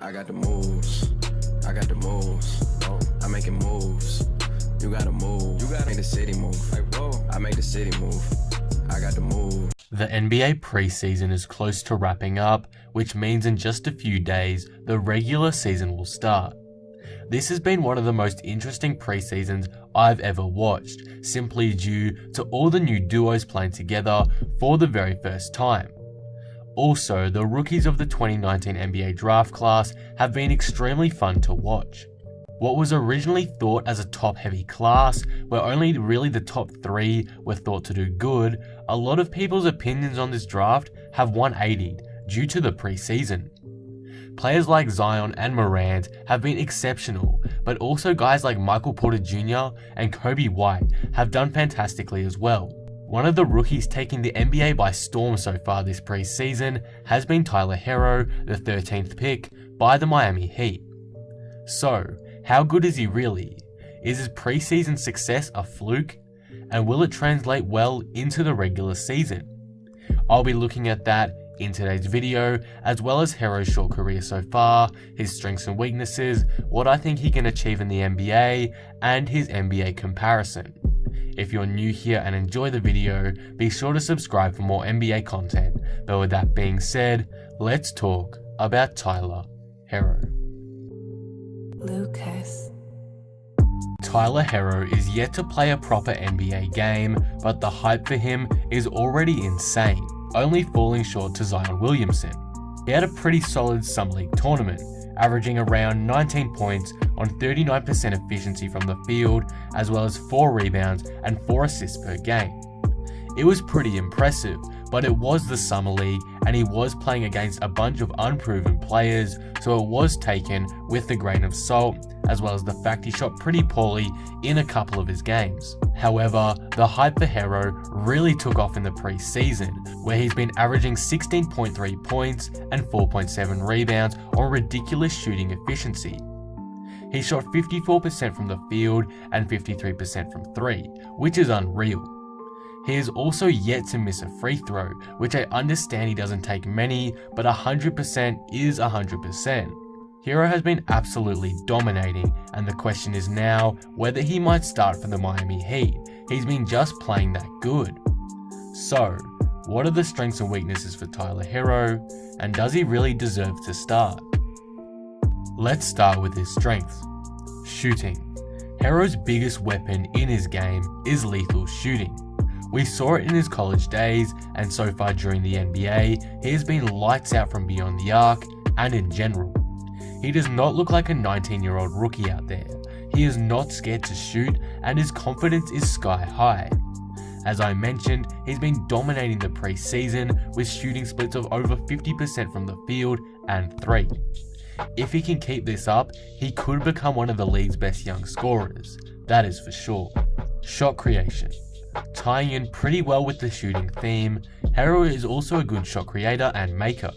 I got the moves. I got the moves. I'm making moves. You gotta move. You gotta make the city move. Like, whoa. I make the city move. I got the move. The NBA preseason is close to wrapping up, which means in just a few days, the regular season will start. This has been one of the most interesting preseasons I've ever watched, simply due to all the new duos playing together for the very first time. Also, the rookies of the 2019 NBA draft class have been extremely fun to watch. What was originally thought as a top-heavy class, where only really the top 3 were thought to do good, a lot of people's opinions on this draft have 180'd due to the preseason. Players like Zion and Morant have been exceptional, but also guys like Michael Porter Jr. and Kobe White have done fantastically as well. One of the rookies taking the NBA by storm so far this preseason has been Tyler Herro, the 13th pick by the Miami Heat. So, how good is he really? Is his preseason success a fluke? And will it translate well into the regular season? I'll be looking at that in today's video, as well as Herro's short career so far, his strengths and weaknesses, what I think he can achieve in the NBA, and his NBA comparison. If you're new here and enjoy the video, be sure to subscribe for more NBA content. But with that being said, let's talk about Tyler Herro. Lucas. Tyler Herro is yet to play a proper NBA game, but the hype for him is already insane, only falling short to Zion Williamson. He had a pretty solid Summer League tournament, averaging around 19 points on 39% efficiency from the field, as well as 4 rebounds and 4 assists per game. It was pretty impressive, but it was the Summer League and he was playing against a bunch of unproven players, so it was taken with a grain of salt, as well as the fact he shot pretty poorly in a couple of his games. However, the hype for Herro really took off in the preseason, where he's been averaging 16.3 points and 4.7 rebounds on ridiculous shooting efficiency. He shot 54% from the field and 53% from 3, which is unreal. He is also yet to miss a free throw, which I understand he doesn't take many, but 100% is 100%. Herro has been absolutely dominating, and the question is now whether he might start for the Miami Heat. He's been just playing that good. So, what are the strengths and weaknesses for Tyler Herro, and does he really deserve to start? Let's start with his strengths. Shooting. Herro's biggest weapon in his game is lethal shooting. We saw it in his college days, and so far during the NBA, he has been lights out from beyond the arc and in general. He does not look like a 19-year-old rookie out there. He is not scared to shoot, and his confidence is sky high. As I mentioned, he's been dominating the preseason with shooting splits of over 50% from the field and 3. If he can keep this up, he could become one of the league's best young scorers, that is for sure. Shot creation. Tying in pretty well with the shooting theme, Herro is also a good shot creator and maker.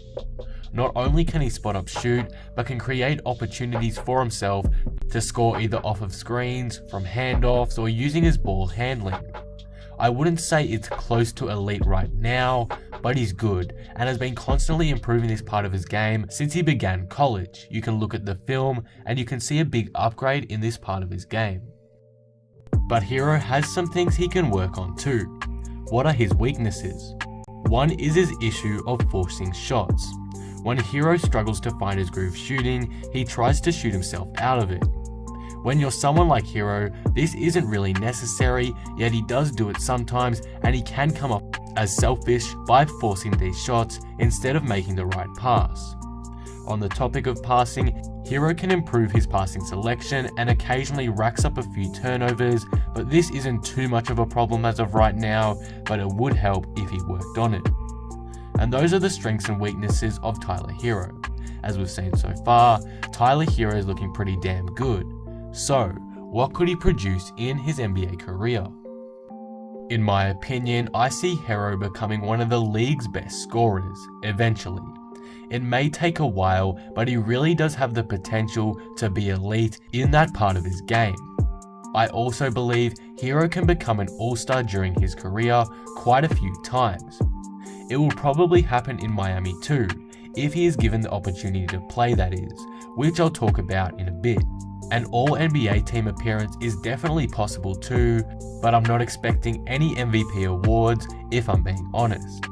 Not only can he spot up shoot, but can create opportunities for himself to score either off of screens, from handoffs, or using his ball handling. I wouldn't say it's close to elite right now, but he's good and has been constantly improving this part of his game since he began college. You can look at the film and you can see a big upgrade in this part of his game. But Herro has some things he can work on too. What are his weaknesses? One is his issue of forcing shots. When Herro struggles to find his groove shooting, he tries to shoot himself out of it. When you're someone like Herro, this isn't really necessary, yet he does do it sometimes, and he can come off as selfish by forcing these shots instead of making the right pass. On the topic of passing, Herro can improve his passing selection and occasionally racks up a few turnovers, but this isn't too much of a problem as of right now, but it would help if he worked on it. And those are the strengths and weaknesses of Tyler Herro. As we've seen so far, Tyler Herro is looking pretty damn good. So, what could he produce in his NBA career? In my opinion, I see Herro becoming one of the league's best scorers, eventually. It may take a while, but he really does have the potential to be elite in that part of his game. I also believe Herro can become an all-star during his career quite a few times. It will probably happen in Miami too, if he is given the opportunity to play, that is, which I'll talk about in a bit. An All-NBA team appearance is definitely possible too, but I'm not expecting any MVP awards if I'm being honest.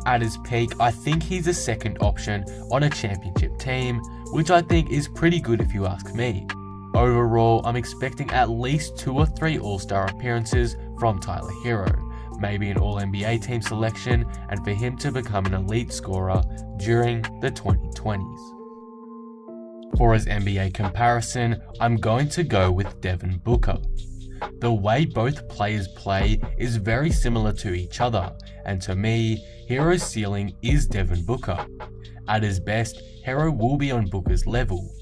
At his peak, I think he's a second option on a championship team, which I think is pretty good if you ask me. Overall, I'm expecting at least 2 or 3 All-Star appearances from Tyler Herro, maybe an All-NBA team selection, and for him to become an elite scorer during the 2020s. For his NBA comparison, I'm going to go with Devin Booker. The way both players play is very similar to each other, and to me, Herro's ceiling is Devin Booker. At his best, Herro will be on Booker's level.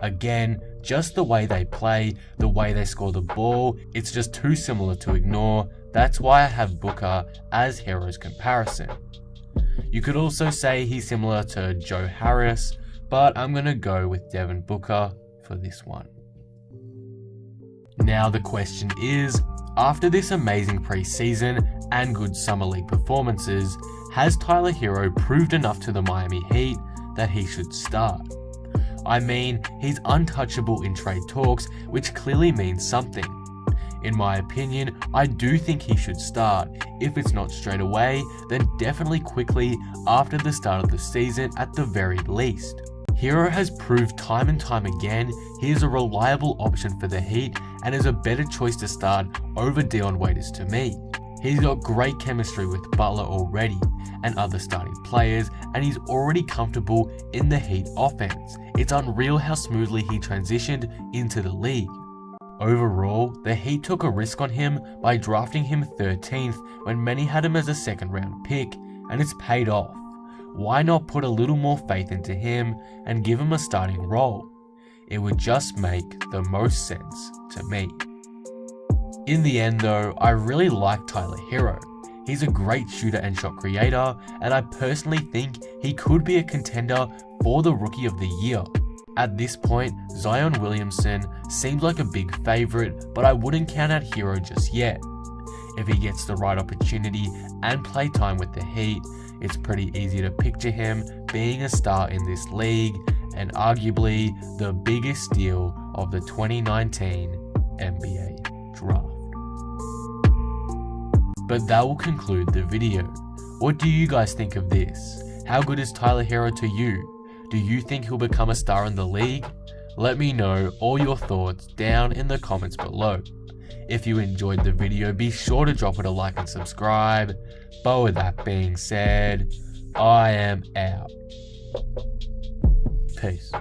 Again, just the way they play, the way they score the ball, it's just too similar to ignore. That's why I have Booker as Herro's comparison. You could also say he's similar to Joe Harris, but I'm going to go with Devin Booker for this one. Now the question is, after this amazing preseason and good summer league performances, has Tyler Herro proved enough to the Miami Heat that he should start? I mean, he's untouchable in trade talks, which clearly means something. In my opinion, I do think he should start. If it's not straight away, then definitely quickly after the start of the season at the very least. Herro has proved time and time again he is a reliable option for the Heat and is a better choice to start over Dion Waiters to me. He's got great chemistry with Butler already and other starting players, and he's already comfortable in the Heat offense. It's unreal how smoothly he transitioned into the league. Overall, the Heat took a risk on him by drafting him 13th when many had him as a second round pick, and it's paid off. Why not put a little more faith into him and give him a starting role? It would just make the most sense to me. In the end though, I really like Tyler Herro. He's a great shooter and shot creator, and I personally think he could be a contender for the Rookie of the Year. At this point, Zion Williamson seems like a big favourite, but I wouldn't count out Herro just yet. If he gets the right opportunity and play time with the Heat, it's pretty easy to picture him being a star in this league and arguably the biggest steal of the 2019 NBA draft. But that will conclude the video. What do you guys think of this? How good is Tyler Herro to you? Do you think he'll become a star in the league? Let me know all your thoughts down in the comments below. If you enjoyed the video, be sure to drop it a like and subscribe. But with that being said, I am out. Peace.